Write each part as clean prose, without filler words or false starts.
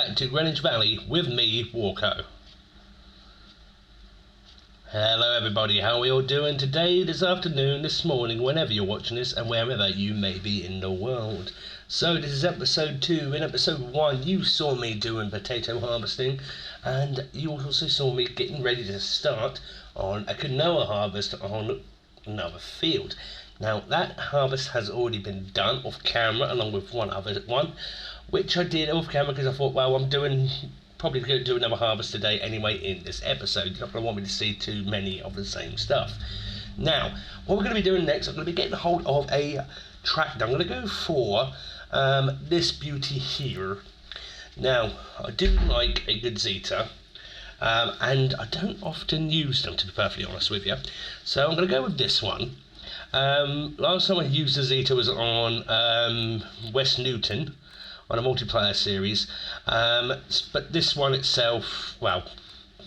back to Greenwich Valley with me, Walko. Hello everybody, how are we all doing today, this afternoon, this morning, whenever you're watching this and wherever you may be in the world. So this is episode 2. In episode 1 you saw me doing potato harvesting, and you also saw me getting ready to start on a canola harvest on another field. Now that harvest has already been done off camera, along with one other one, which I did off camera because I thought, well, I'm probably going to do another harvest today anyway in this episode. You're not going to want me to see too many of the same stuff. Now, what we're going to be doing next, I'm going to be getting hold of a tractor. I'm going to go for this beauty here. Now, I do like a good Zetor, and I don't often use them, to be perfectly honest with you. So I'm going to go with this one. Last time I used a Zetor was on West Newton, on a multiplayer series, but this one itself, well,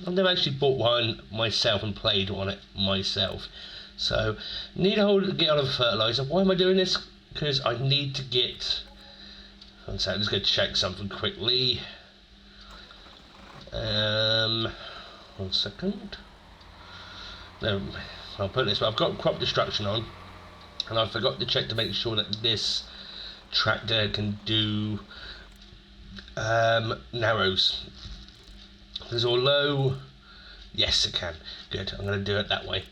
I've never actually bought one myself and played on it myself. So, need to get on a fertilizer. Why am I doing this? Because I need to get, one second, I'm just going to check something quickly. 1 second. No, I'll put this, I've got crop destruction on, and I forgot to check to make sure that this tractor can do narrows. Because although, yes it can, good, I'm going to do it that way.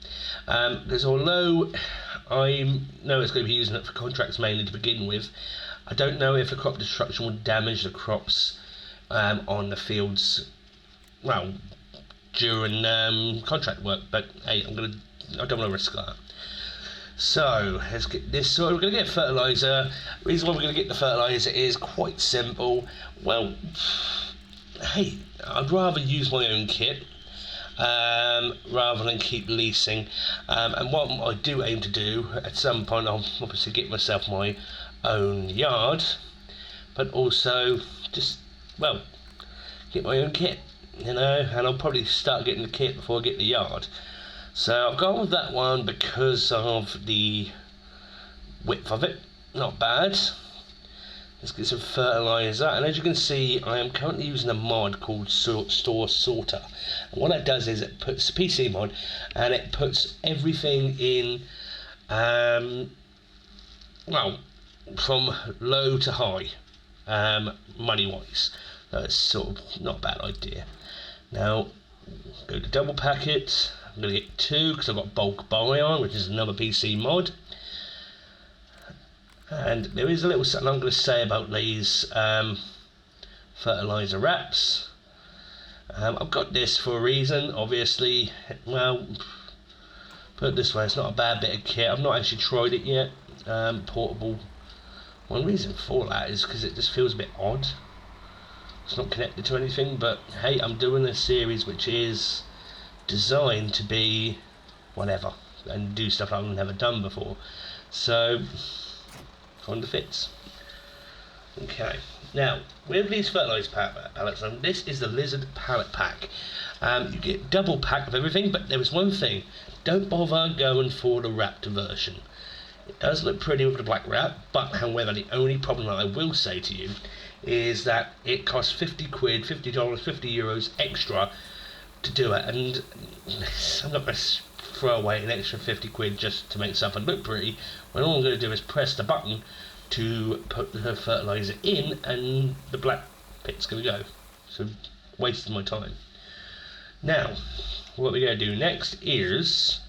Because although I know it's going to be using it for contracts mainly to begin with, I don't know if the crop destruction will damage the crops on the fields, well, during contract work, but hey, I don't want to risk that. So let's get this. So we're going to get fertilizer. The reason why we're going to get the fertilizer is quite simple. Well, hey, I'd rather use my own kit rather than keep leasing. And what I do aim to do at some point, I'll obviously get myself my own yard, but also just, well, get my own kit, you know. And I'll probably start getting the kit before I get the yard. So I've gone with that one because of the width of it, not bad. Let's get some fertilizer, and as you can see I am currently using a mod called Store Sorter, and what that does is it puts a PC mod and it puts everything in, well, from low to high, money wise. So it's sort of not a bad idea. Now go to double packet. I'm going to get 2 because I've got bulk buy on, which is another PC mod. And there is a little something I'm going to say about these fertilizer wraps. I've got this for a reason, obviously. Well, put it this way, it's not a bad bit of kit. I've not actually tried it yet. Portable. One reason for that is because it just feels a bit odd. It's not connected to anything, but hey, I'm doing a series which is designed to be whatever and do stuff I've never done before, so kind of fits. Okay, now with these fertilizer pallets, and this is the Lizard pallet pack, you get double pack of everything, but there is one thing: don't bother going for the wrapped version. It does look pretty with the black wrap, but however, the only problem that I will say to you is that it costs 50 quid, $50, 50 euros extra to do it, and I'm not going to throw away an extra 50 quid just to make something look pretty, when all I'm going to do is press the button to put the fertilizer in and the black pit's going to go. So wasting my time. Now what we're going to do next is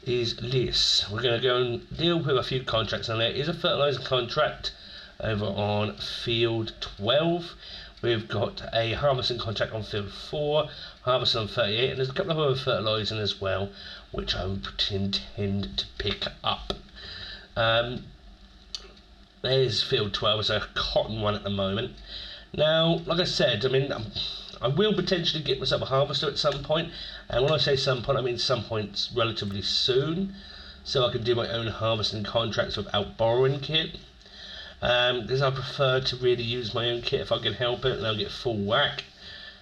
this. We're going to go and deal with a few contracts, and there is a fertilizer contract over on field 12. We've got a harvesting contract on field 4, harvesting on 38, and there's a couple of other fertilising as well, which I intend to pick up. There's field 12, it's a cotton one at the moment. Now, like I said, I mean, I will potentially get myself a harvester at some point, and when I say some point, I mean some point relatively soon, so I can do my own harvesting contracts without borrowing kit. Because I prefer to really use my own kit if I can help it, and I'll get full whack,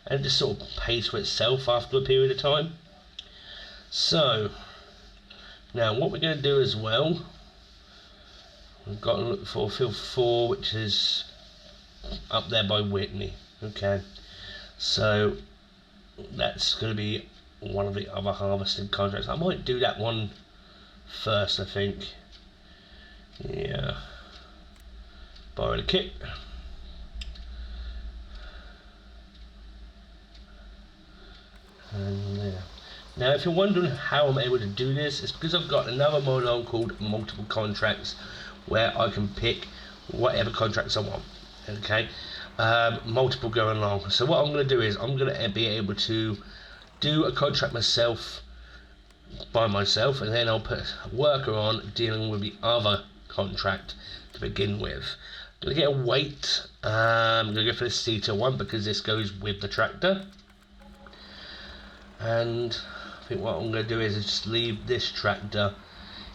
and it just sort of pays for itself after a period of time. So now what we're going to do as well, we've got to look for field 4, which is up there by Whitney. Okay, so that's going to be one of the other harvesting contracts. I might do that one first, I think. Yeah, borrow the kit. And there. Now, if you're wondering how I'm able to do this, it's because I've got another mode on called multiple contracts, where I can pick whatever contracts I want. Okay, multiple going along. So what I'm going to do is I'm going to be able to do a contract myself by myself, and then I'll put a worker on dealing with the other contract to begin with. I'm going to get a weight. I'm going to go for the Zetor one because this goes with the tractor. And I think what I'm going to do is just leave this tractor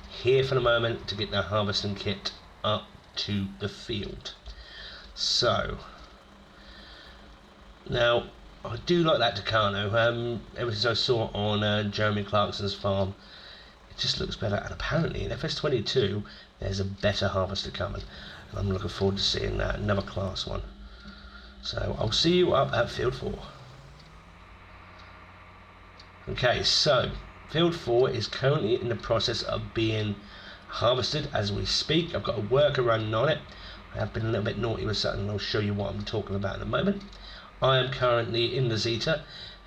here for the moment to get the harvesting kit up to the field. So now I do like that Tucano. Ever since I saw it on Jeremy Clarkson's farm, it just looks better. And apparently in FS22 there's a better harvester coming, and I'm looking forward to seeing that, another class one. So I'll see you up at field 4. Okay, so field 4 is currently in the process of being harvested as we speak. I've got a worker running on it. I have been a little bit naughty with something, and I'll show you what I'm talking about in a moment. I am currently in the Zetor,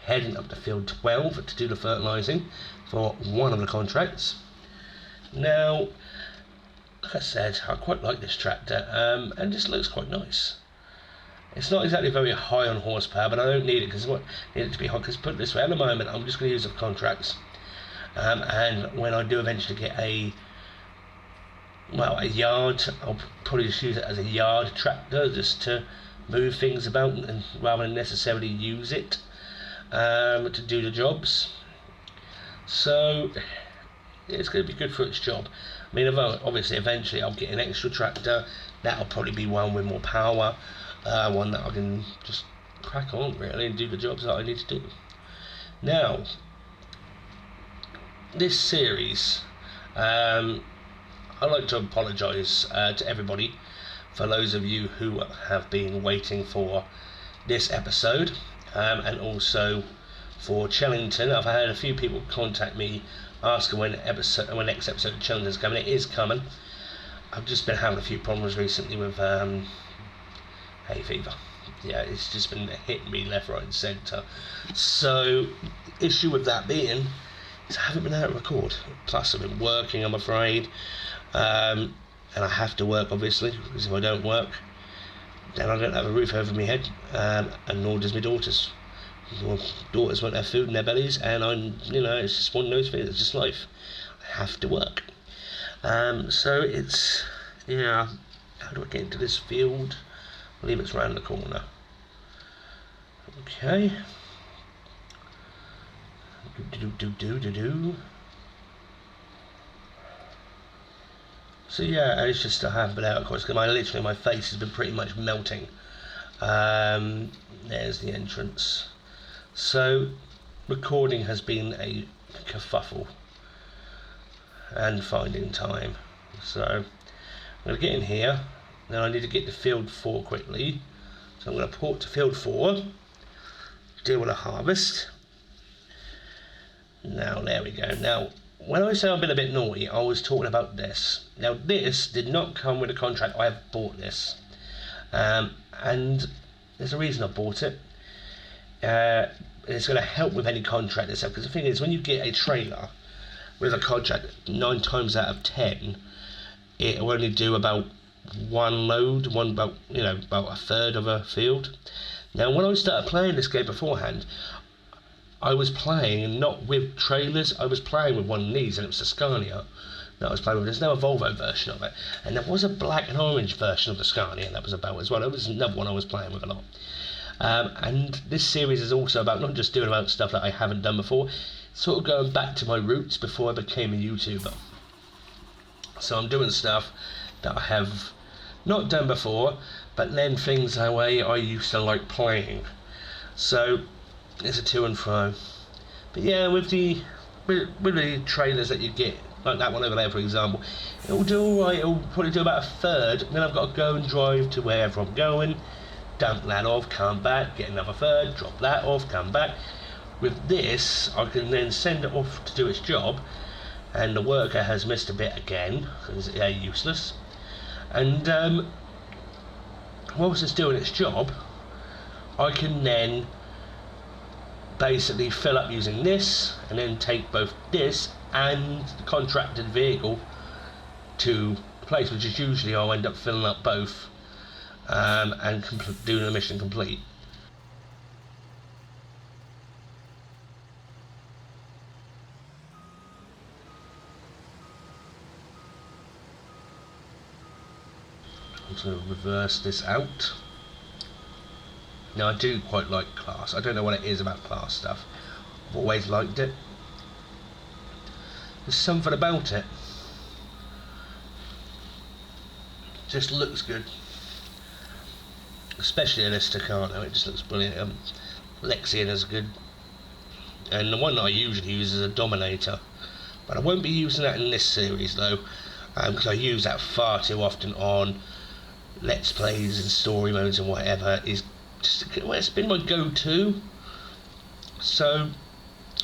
heading up to field 12 to do the fertilising for one of the contracts. Now, like I said, I quite like this tractor, and this looks quite nice. It's not exactly very high on horsepower, but I don't need it because I need it to be high. Because put it this way, at the moment I'm just going to use it for contracts, and when I do eventually get a yard, I'll probably just use it as a yard tractor just to move things about, and rather than necessarily use it to do the jobs. So it's going to be good for its job. I mean, obviously eventually I'll get an extra tractor. That'll probably be one with more power, one that I can just crack on really and do the jobs that I need to do. Now, this series, I'd like to apologise to everybody for those of you who have been waiting for this episode, and also for Chellington. I've had a few people contact me asking when next episode of Chellington is coming. It is coming. I've just been having a few problems recently with hay fever. Yeah, it's just been hitting me left, right and centre. So, issue with that being is I haven't been able to record. Plus I've been working, I'm afraid. And I have to work, obviously, because if I don't work, then I don't have a roof over my head, and nor does my daughters. My daughters won't have food in their bellies, and it's just one of those things. It's just life. I have to work. So it's, how do I get into this field? I believe it's round the corner. Okay. So yeah, it's just I haven't been out, of course, because my face has been pretty much melting. There's the entrance. So recording has been a kerfuffle and finding time. So I'm going to get in here. Now I need to get to field 4 quickly. So I'm going to port to field 4, deal with a harvest. Now there we go. Now when I say I've been a bit naughty, I was talking about this. Now this did not come with a contract. I have bought this, and there's a reason I bought it. It's going to help with any contract itself, because the thing is, when you get a trailer with a contract, 9 times out of 10 it will only do about one load, about a third of a field. Now when I started playing this game beforehand, I was playing not with trailers, I was playing with one of these, and it was a Scania that I was playing with. There's now a Volvo version of it, and there was a black and orange version of the Scania that was about as well. It was another one I was playing with a lot. And this series is also about not just doing about stuff that I haven't done before, sort of going back to my roots before I became a YouTuber. So I'm doing stuff that I have not done before, but then things that way I used to like playing. So it's a to and fro. But yeah, with the trailers that you get, like that one over there for example, it'll do alright. It'll probably do about a third, then I've got to go and drive to wherever I'm going, dump that off, come back, get another third, drop that off, come back. With this, I can then send it off to do its job, and the worker has missed a bit again, because they're useless. And whilst it's doing its job, I can then basically fill up using this, and then take both this and the contracted vehicle to the place, which is usually I'll end up filling up both and doing the mission complete. I'm going to reverse this out. Now, I do quite like class. I don't know what it is about class stuff. I've always liked it. There's something about it. Just looks good. Especially in this Staccato, it just looks brilliant. Lexian is good. And the one that I usually use is a Dominator. But I won't be using that in this series though, because I use that far too often on Let's Plays and story modes and whatever. Is just, well, it's been my go-to. So,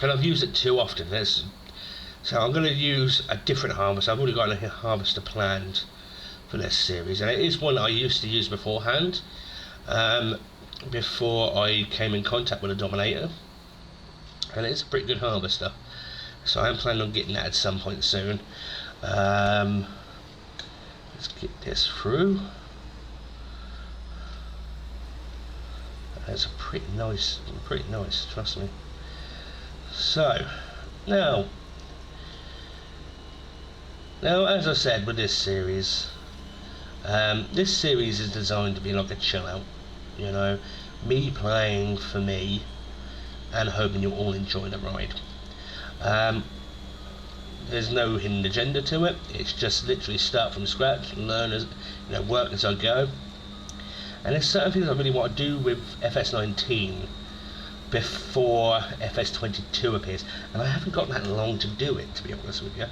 and I've used it too often. So I'm going to use a different harvester. I've already got a harvester planned for this series, and it is one that I used to use beforehand, before I came in contact with a Dominator, and it's a pretty good harvester. So I am planning on getting that at some point soon. Let's get this through. That's pretty nice, trust me. So, now as I said with this series is designed to be like a chill out, you know, me playing for me and hoping you'll all enjoy the ride. There's no hidden agenda to it. It's just literally start from scratch, learn as, you know, work as I go. And there's certain things I really want to do with FS19 before FS22 appears, and I haven't got that long to do it, to be honest with you.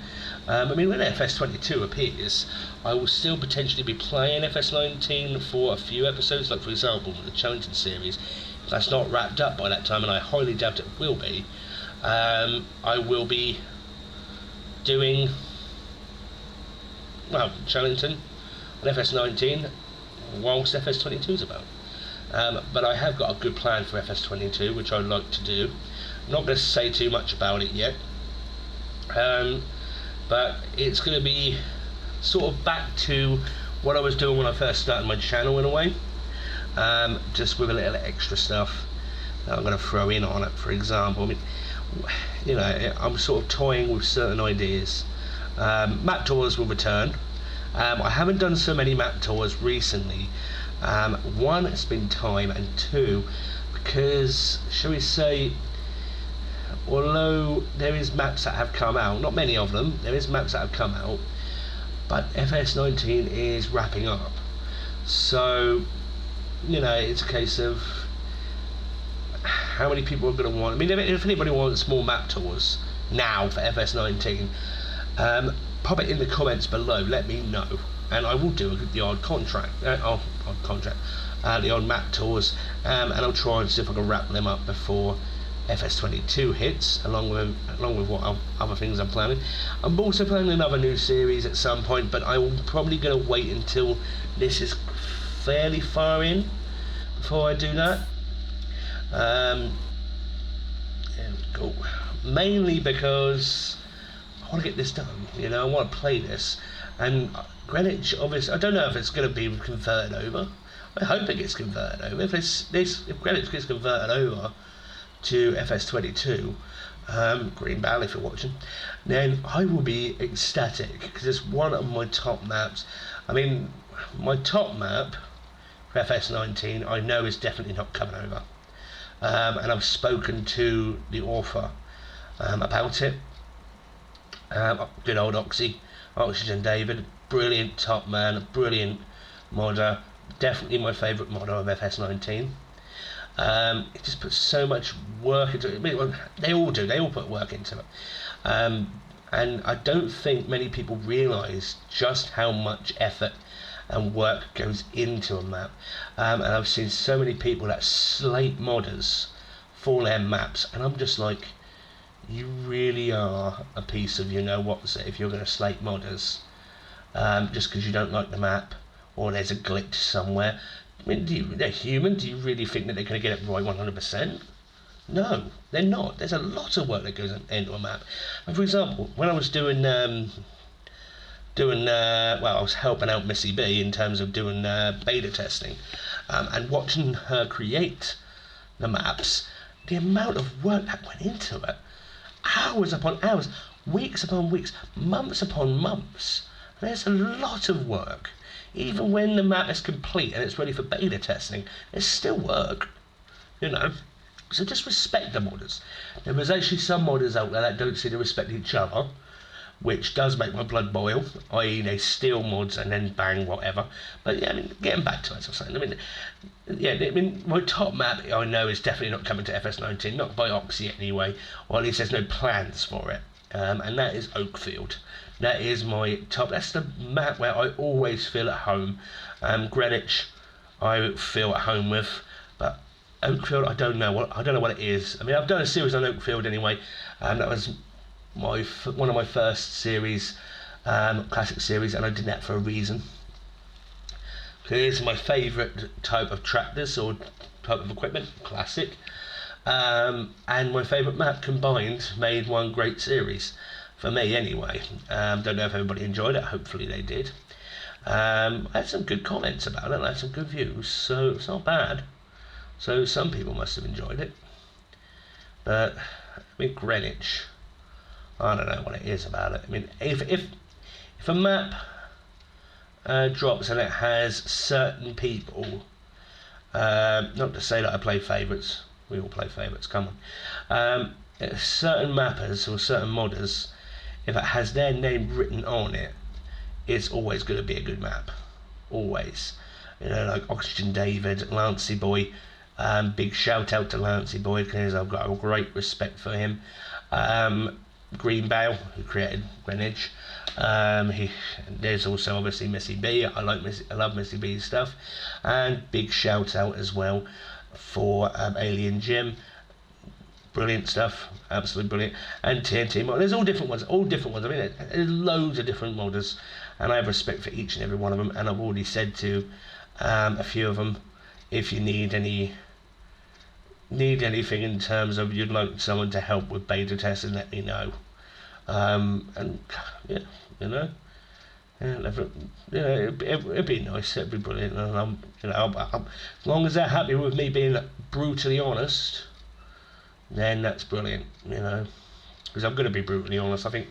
I mean, when FS22 appears, I will still potentially be playing FS19 for a few episodes, like for example the Challenging series. If that's not wrapped up by that time, and I highly doubt it will be, I will be doing, well, Challenging on FS19 whilst FS22 is about. But I have got a good plan for FS22, which I'd like to do. I'm not going to say too much about it yet, but it's going to be sort of back to what I was doing when I first started my channel in a way, just with a little extra stuff that I'm going to throw in on it. For example, I mean, you know, I'm sort of toying with certain ideas. Map tours will return. I haven't done so many map tours recently. One, it's been time, and two, because, shall we say, although there is maps that have come out, not many of them, there is maps that have come out, but FS19 is wrapping up. So, you know, it's a case of how many people are going to want. I mean, if anybody wants more map tours now for FS19, pop it in the comments below, let me know, and I will do the odd the odd map tours, and I'll try and see if I can wrap them up before FS22 hits, along with what other things I'm planning. I'm also planning another new series at some point, but I'm probably going to wait until this is fairly far in before I do that. There we go. Mainly because I want to get this done, you know, I want to play this, and Greenwich, obviously, I don't know if it's going to be converted over. I hope it gets converted over. If Greenwich gets converted over to FS22, Greenbale if you're watching, then I will be ecstatic, because it's one of my top maps. I mean, my top map for FS19 I know is definitely not coming over, and I've spoken to the author about it. Good old Oxygen David, brilliant top man, brilliant modder, definitely my favourite modder of FS19. It just puts so much work into it. Well, they all put work into it, and I don't think many people realise just how much effort and work goes into a map. And I've seen so many people that slate modders for their maps, and I'm just like, you really are a piece of what's it if you're going to slate modders just because you don't like the map or there's a glitch somewhere. I mean, they're human. Do you really think that they're going to get it right 100%? No, they're not. There's a lot of work that goes into a map. And for example, when I was I was helping out Missy B in terms of doing beta testing, and watching her create the maps, the amount of work that went into it, hours upon hours, weeks upon weeks, months upon months. There's a lot of work. Even when the map is complete and it's ready for beta testing, there's still work, So just respect the modders. There is actually some modders out there that don't seem to respect each other, which does make my blood boil, i.e. they steal mods and then bang whatever. But yeah, I mean, getting back to it, as I was saying, my top map I know is definitely not coming to FS19, not by Oxy anyway, or at least there's no plans for it, and that is Oakfield. That is my top. That's the map where I always feel at home. Greenwich, I feel at home with, but Oakfield, I don't know what it is. I mean, I've done a series on Oakfield anyway, and that was one of my first series, classic series, and I did that for a reason. It's my favourite type of tractors or type of equipment, classic, and my favourite map combined made one great series. For me anyway. Don't know if everybody enjoyed it, hopefully they did. I had some good comments about it, I had some good views, so it's not bad. So some people must have enjoyed it. But, Greenwich, I don't know what it is about it. I mean, if a map drops and it has certain people, not to say that I play favourites, we all play favourites, come on. Certain mappers or certain modders, if it has their name written on it, it's always going to be a good map. Always. Like Oxygen David, Lancey Boy. Big shout out to Lancey Boy because I've got a great respect for him. Greenbale, who created Greenwich. There's also obviously Missy B. I love Missy B's stuff. And big shout out as well for Alien Jim. Brilliant stuff, absolutely brilliant. And TNT mod, there's all different ones. I mean, there's loads of different modders, and I have respect for each and every one of them. And I've already said to a few of them, if you need anything in terms of you'd like someone to help with beta testing, let me know. And yeah, it'd be nice, it'd be brilliant. And as long as they're happy with me being brutally honest, then that's brilliant, because I'm going to be brutally honest. I think,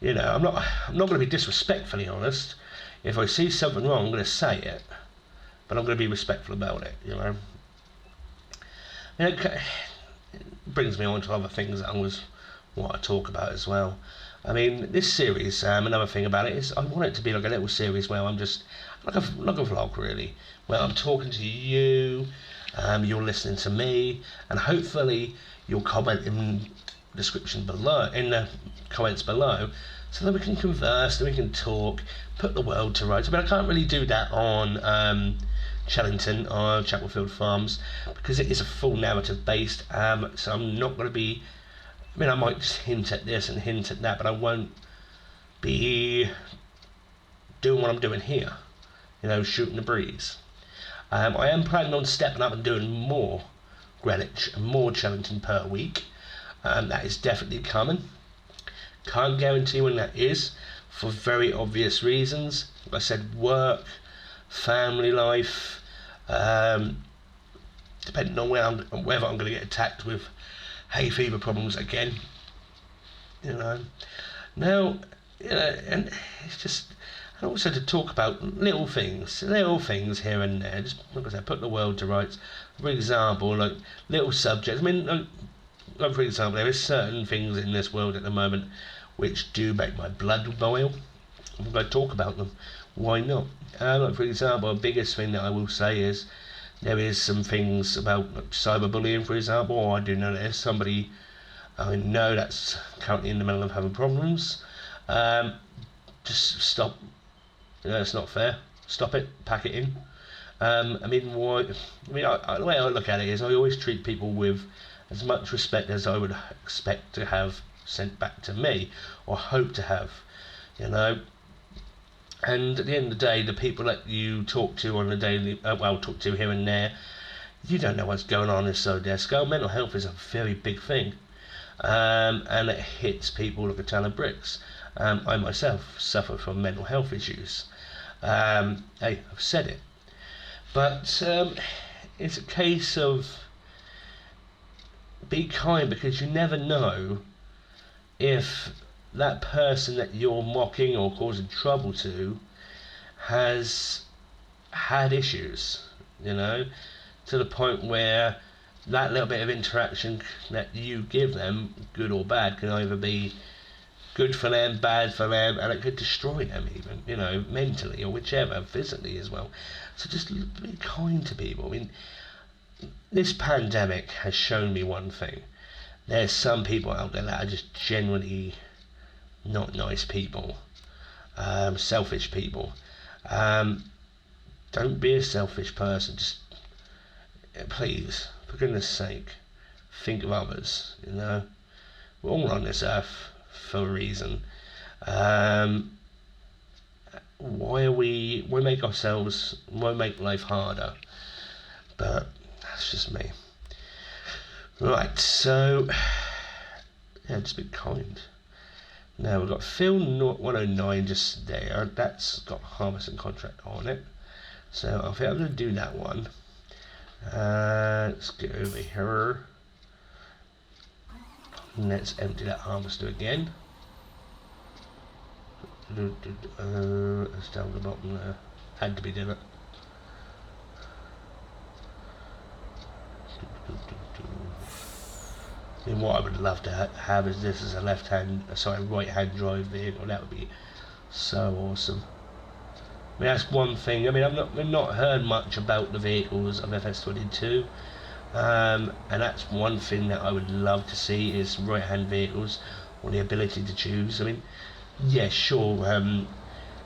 I'm not going to be disrespectfully honest. If I see something wrong, I'm going to say it, but I'm going to be respectful about it, It brings me on to other things that I want to talk about as well. I mean, this series, another thing about it is I want it to be like a little series where I'm just like a vlog really, where I'm talking to you, you're listening to me, and hopefully you'll comment in the description below, in the comments below, so that we can converse, that we can talk, put the world to rights. I mean, I can't really do that on Chellington or Chapelfield Farms because it is a full narrative based, so I'm not going to be, I might just hint at this and hint at that, but I won't be doing what I'm doing here, shooting the breeze. I am planning on stepping up and doing more Greenwich and more Chellington per week. That is definitely coming. Can't guarantee when that is, for very obvious reasons. Like I said, work, family life, depending on whether I'm going to get attacked with hay fever problems again. Now, and it's just, and also to talk about little things here and there, just like I said, put the world to rights. For example, like little subjects. I mean, like for example, there is certain things in this world at the moment which do make my blood boil. I'm going to talk about them. Why not? Like for example, the biggest thing that I will say is there is some things about cyberbullying, for example. Or I do know that there's somebody I know that's currently in the middle of having problems. Just stop. It's not fair. stop it, pack it in. The way I look at it is I always treat people with as much respect as I would expect to have sent back to me, or hope to have, you know. And at the end of the day, the people that you talk to on a daily, talk to here and there, you don't know what's going on inside their skull. Mental health is a very big thing, and it hits people like a ton of bricks. I myself suffer from mental health issues. Hey, I've said it. But it's a case of be kind, because you never know if that person that you're mocking or causing trouble to has had issues, you know, to the point where that little bit of interaction that you give them, good or bad, can either be good for them, bad for them, and it could destroy them even, you know, mentally or whichever, physically as well. So just be kind to people. I mean, this pandemic has shown me one thing. There's some people out there that are just genuinely not nice people, selfish people. Don't be a selfish person. Just please, for goodness sake, think of others. You know, we're all on this earth for a reason. Why make life harder? But that's just me. Right, so yeah, just be kind. Now we've got Phil 109 just there. That's got harvest and contract on it. So I think I'm going to do that one. Let's get over here. Let's empty that harvester again. It's down the bottom there. Had to be done it. I mean, what I would love to have is this as a right-hand drive vehicle. That would be so awesome. I mean, that's one thing. I mean, we've not heard much about the vehicles of FS22, and that's one thing that I would love to see is right-hand vehicles, or the ability to choose. I mean, yeah, sure.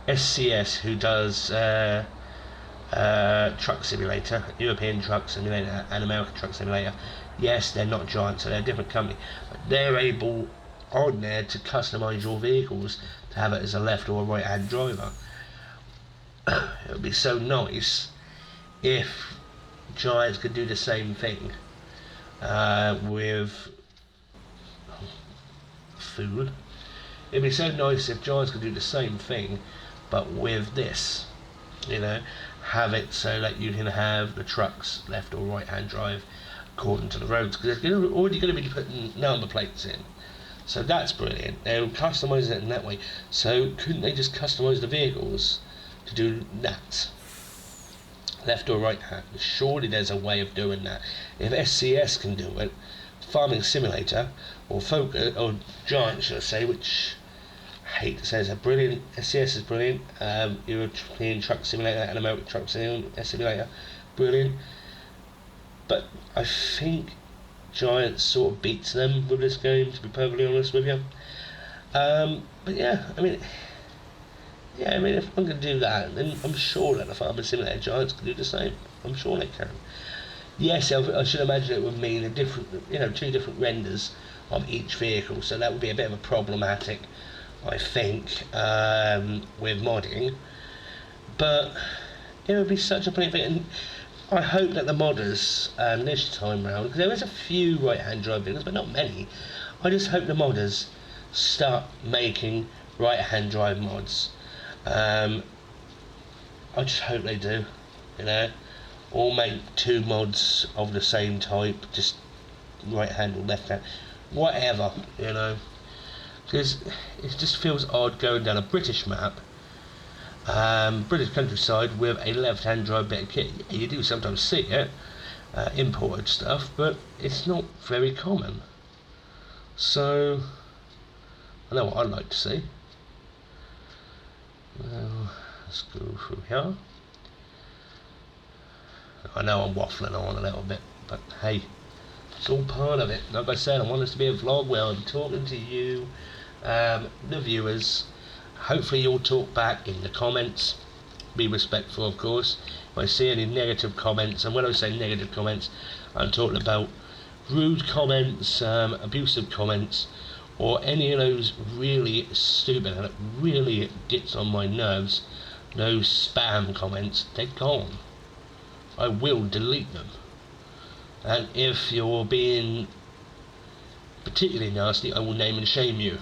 SCS, who does Truck Simulator, European Truck Simulator, and American Truck Simulator. Yes, they're not giants, so they're a different company, but they're able on there to customise your vehicles to have it as a left or a right-hand driver. It would be so nice if giants could do the same thing with food. It'd be so nice if giants could do the same thing, but with this, you know, have it so that you can have the trucks left or right-hand drive according to the roads, because they're already going to be putting number plates in. So that's brilliant. They'll customise it in that way. So couldn't they just customise the vehicles to do that? Left or right hand? Surely there's a way of doing that. If SCS can do it, Farming Simulator, or Focus, or Giant should I say, which I hate to say is a brilliant, SCS is brilliant, European Truck Simulator and American Truck Simulator, brilliant. But I think Giants sort of beats them with this game, to be perfectly honest with you. But yeah, I mean, if I'm going to do that, then I'm sure that the Farming Simulator Giants can do the same. I'm sure they can. Yes, I should imagine it would mean two different renders of each vehicle, so that would be a bit of a problematic, I think, with modding. But it would be such a brilliant thing, and I hope that the modders this time round, because there is a few right-hand drive vehicles, but not many. I just hope the modders start making right-hand drive mods. I just hope they do, you know, or make two mods of the same type, just right-hand or left-hand, whatever, you know, because it just feels odd going down a British map, British countryside with a left-hand drive bit of kit. You do sometimes see it, imported stuff, but it's not very common. So I know what I'd like to see. Well, let's go through here. I know I'm waffling on a little bit, but hey, it's all part of it. Like I said, I want this to be a vlog where I'm talking to you, the viewers. Hopefully you'll talk back in the comments. be respectful, of course. If I see any negative comments, and when I say negative comments, I'm talking about rude comments, abusive comments, or any of those really stupid, and it really gets on my nerves, those spam comments, they're gone. I will delete them. And if you're being particularly nasty, I will name and shame you.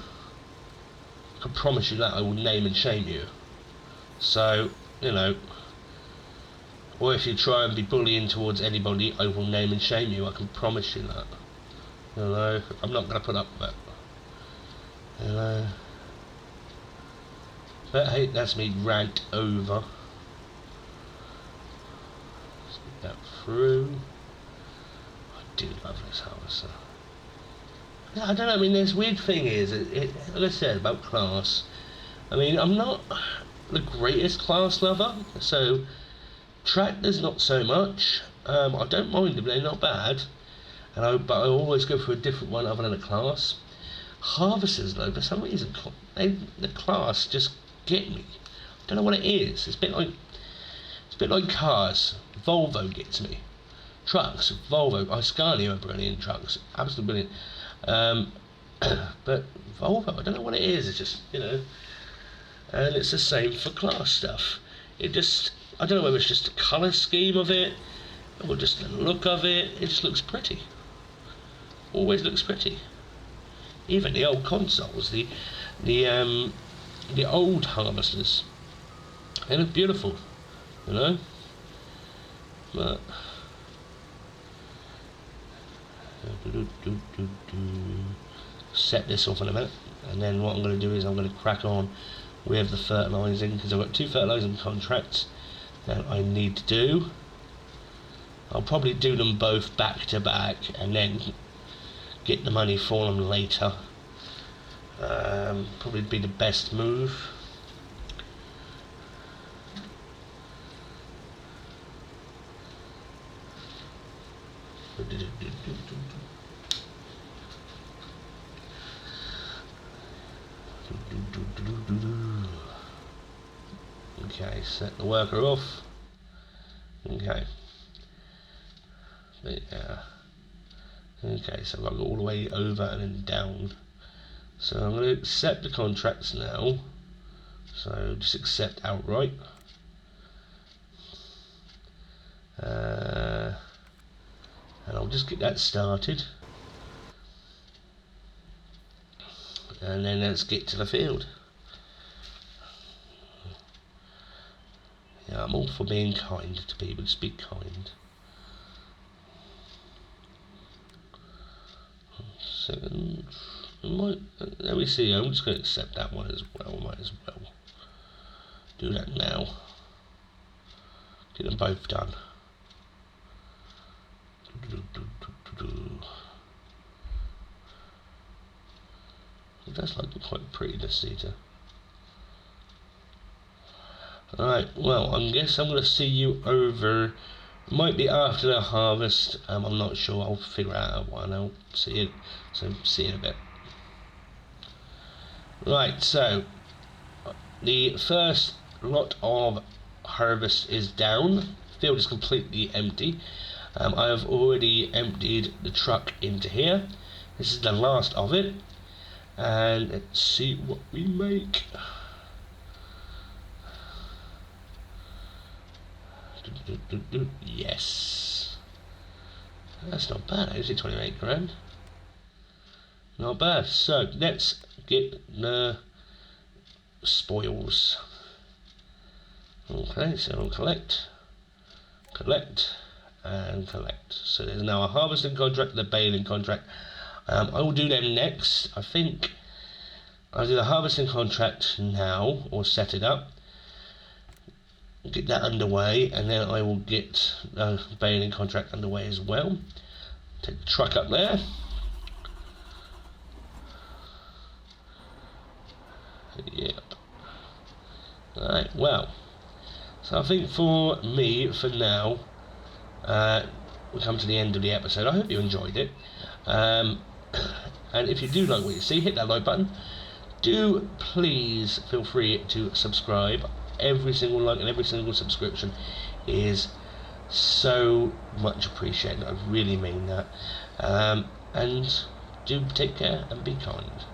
I can promise you that I will name and shame you. So, you know, or if you try and be bullying towards anybody, I will name and shame you. I can promise you that. You know, I'm not going to put up with that. You know. But hey, that's me rant over. Let's get that through. I do love this harvester. I don't know, I mean, this weird thing is, like I said about class, I mean, I'm not the greatest class lover, so tractors not so much. I don't mind them, they're not bad, but I always go for a different one other than a class. Harvesters though, for some reason, the class just get me. I don't know what it is. It's a bit like cars. Volvo gets me. Trucks, Volvo, Scania are brilliant trucks, absolutely brilliant. But Volvo, I don't know what it is. It's just, you know, and it's the same for class stuff. It just, I don't know whether it's just the colour scheme of it or just the look of it. It just looks pretty. Always looks pretty. Even the old consoles, the old harvesters, they look beautiful, you know. But set this off in a minute, and then what I'm going to do is I'm going to crack on with the fertilising, because I've got 2 fertilising contracts that I need to do. I'll probably do them both back to back and then get the money for them later. Probably be the best move. Okay, set the worker off. Okay. Yeah. Okay, so I've got to go all the way over and then down. So I'm going to accept the contracts now. So just accept outright. And I'll just get that started. And then let's get to the field. Yeah, I'm all for being kind to people, just be kind. Second, let me see, I'm just going to accept that one as well, might as well do that now. Get them both done. That's like quite pretty, this Zetor. Alright, well, I guess I'm going to see you over, might be after the harvest, I'm not sure, I'll figure out one, I'll see it, so see you in a bit. Right, so, the first lot of harvest is down, the field is completely empty. I have already emptied the truck into here. This is the last of it, and let's see what we make. Yes, that's not bad. Actually, 28 grand. Not bad. So let's get the spoils. Okay, so we'll collect, and collect. So there's now a harvesting contract, the baling contract. I will do them next. I think I'll do the harvesting contract now, or set it up, get that underway, and then I will get the baling contract underway as well. Take the truck up there. Yep. Alright, well, so I think for me, for now, we come to the end of the episode. I hope you enjoyed it. And if you do like what you see, hit that like button. Do please feel free to subscribe every single like and every single subscription is so much appreciated. I really mean that. And do take care and be kind.